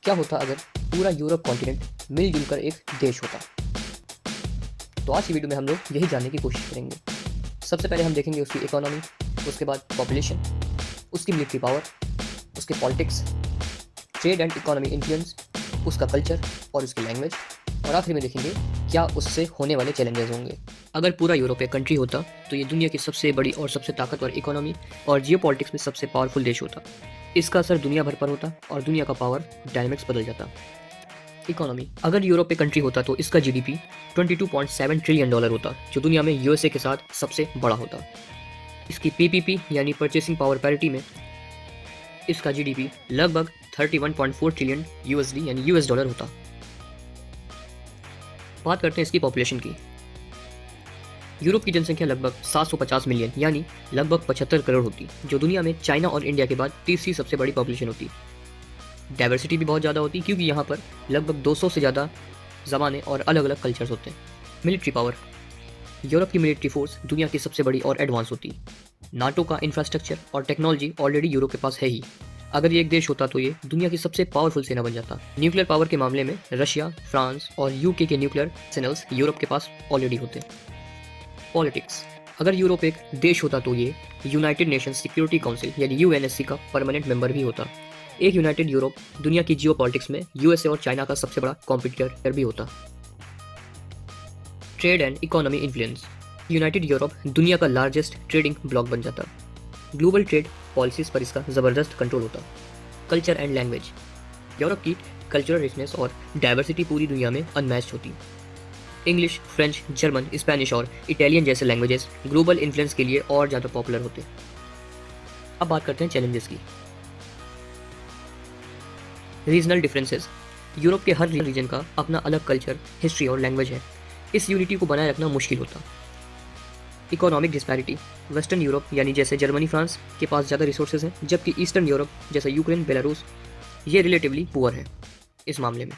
क्या होता अगर पूरा यूरोप कॉन्टिनेंट मिलजुल कर एक देश होता। तो आज की वीडियो में हम लोग यही जानने की कोशिश करेंगे। सबसे पहले हम देखेंगे उसकी इकोनॉमी, उसके बाद पॉपुलेशन, उसकी मिलिट्री पावर, उसके politics, trade and economy influence, उसका कल्चर और उसकी लैंग्वेज, और आखिर में देखेंगे क्या उससे होने वाले चैलेंजेस होंगे। अगर पूरा यूरोप एक कंट्री होता तो ये दुनिया की सबसे बड़ी और सबसे ताकतवर इकोनॉमी और जियोपॉलिटिक्स में सबसे पावरफुल देश होता। इसका असर दुनिया भर पर होता और दुनिया का पावर डायनेमिक्स बदल जाता। इकोनॉमी, अगर यूरोप एक कंट्री होता तो इसका जीडीपी 22.7 ट्रिलियन डॉलर होता, जो दुनिया में यूएसए के साथ सबसे बड़ा होता। इसकी पीपीपी यानी परचेसिंग पावर पैरिटी में इसका जीडीपी लगभग 31.4 ट्रिलियन यूएसडी यानी यूएस डॉलर होता। बात करते हैं इसकी पॉपुलेशन की। यूरोप की जनसंख्या लगभग 750 मिलियन यानी लगभग 75 करोड़ होती, जो दुनिया में चाइना और इंडिया के बाद तीसरी सबसे बड़ी पॉपुलेशन होती। डाइवर्सिटी भी बहुत ज़्यादा होती क्योंकि यहाँ पर लगभग 200 से ज़्यादा ज़माने और अलग अलग कल्चर्स होते हैं। मिलिट्री पावर, यूरोप की मिलिट्री फोर्स दुनिया की सबसे बड़ी और एडवांस होती। नाटो का इंफ्रास्ट्रक्चर और टेक्नोलॉजी ऑलरेडी यूरोप के पास है ही। अगर ये एक देश होता तो ये दुनिया की सबसे पावरफुल सेना बन जाता। न्यूक्लियर पावर के मामले में रशिया, फ्रांस और यूके के न्यूक्लियर आर्सेनल्स यूरोप के पास ऑलरेडी होते। पॉलिटिक्स, अगर यूरोप एक देश होता तो ये यूनाइटेड नेशंस सिक्योरिटी काउंसिल यानी यूएनएससी का परमानेंट मेंबर भी होता। एक यूनाइटेड यूरोप दुनिया की जियो पॉलिटिक्स में यूएसए और चाइना का सबसे बड़ा कॉम्पिटिटर भी होता। Trade and economy influence, United Europe दुनिया का लार्जेस्ट ट्रेडिंग ब्लॉक बन जाता। ग्लोबल ट्रेड पॉलिसीज पर इसका ज़बरदस्त कंट्रोल होता। कल्चर एंड लैंग्वेज, यूरोप की कल्चरल रिचनेस और डाइवर्सिटी पूरी दुनिया में अनमैच्ड होती। इंग्लिश, फ्रेंच, जर्मन, स्पेनिश और इटालियन जैसे लैंग्वेजेस ग्लोबल इन्फ्लुएंस के लिए और ज़्यादा पॉपुलर होते। अब बात करते हैं चैलेंजेस की। रीजनल डिफरेंसेस, यूरोप के हर रीजन का अपना अलग कल्चर, हिस्ट्री और लैंग्वेज है। इस यूनिटी को बनाए रखना मुश्किल होता। इकोनॉमिक डिस्पैरिटी, वेस्टर्न यूरोप यानी जैसे जर्मनी, फ्रांस के पास ज़्यादा रिसोर्सेज हैं, जबकि ईस्टर्न यूरोप जैसे यूक्रेन, बेलारूस ये रिलेटिवली पुअर है इस मामले में।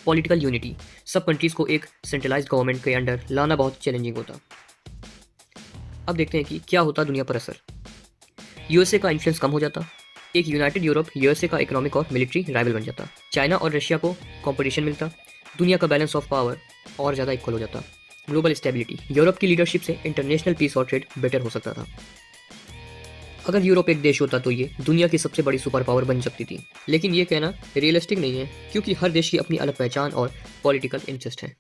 पॉलिटिकल यूनिटी, सब कंट्रीज़ को एक सेंट्रलाइज्ड गवर्नमेंट के अंडर लाना बहुत चैलेंजिंग होता। अब देखते हैं कि क्या होता दुनिया पर असर। यूएसए का इन्फ्लुएंस कम हो जाता। एक यूनाइटेड यूरोप यूएसए का इकोनॉमिक और मिलिट्री राइवल बन जाता। चाइना और रशिया को कंपटीशन मिलता। दुनिया का बैलेंस ऑफ पावर और ज़्यादा इक्वल हो जाता। ग्लोबल स्टेबिलिटी, यूरोप की लीडरशिप से इंटरनेशनल पीस और ट्रेड बेटर हो सकता था। अगर यूरोप एक देश होता तो ये दुनिया की सबसे बड़ी सुपर पावर बन सकती थी, लेकिन ये कहना रियलिस्टिक नहीं है क्योंकि हर देश की अपनी अलग पहचान और पॉलिटिकल इंटरेस्ट है।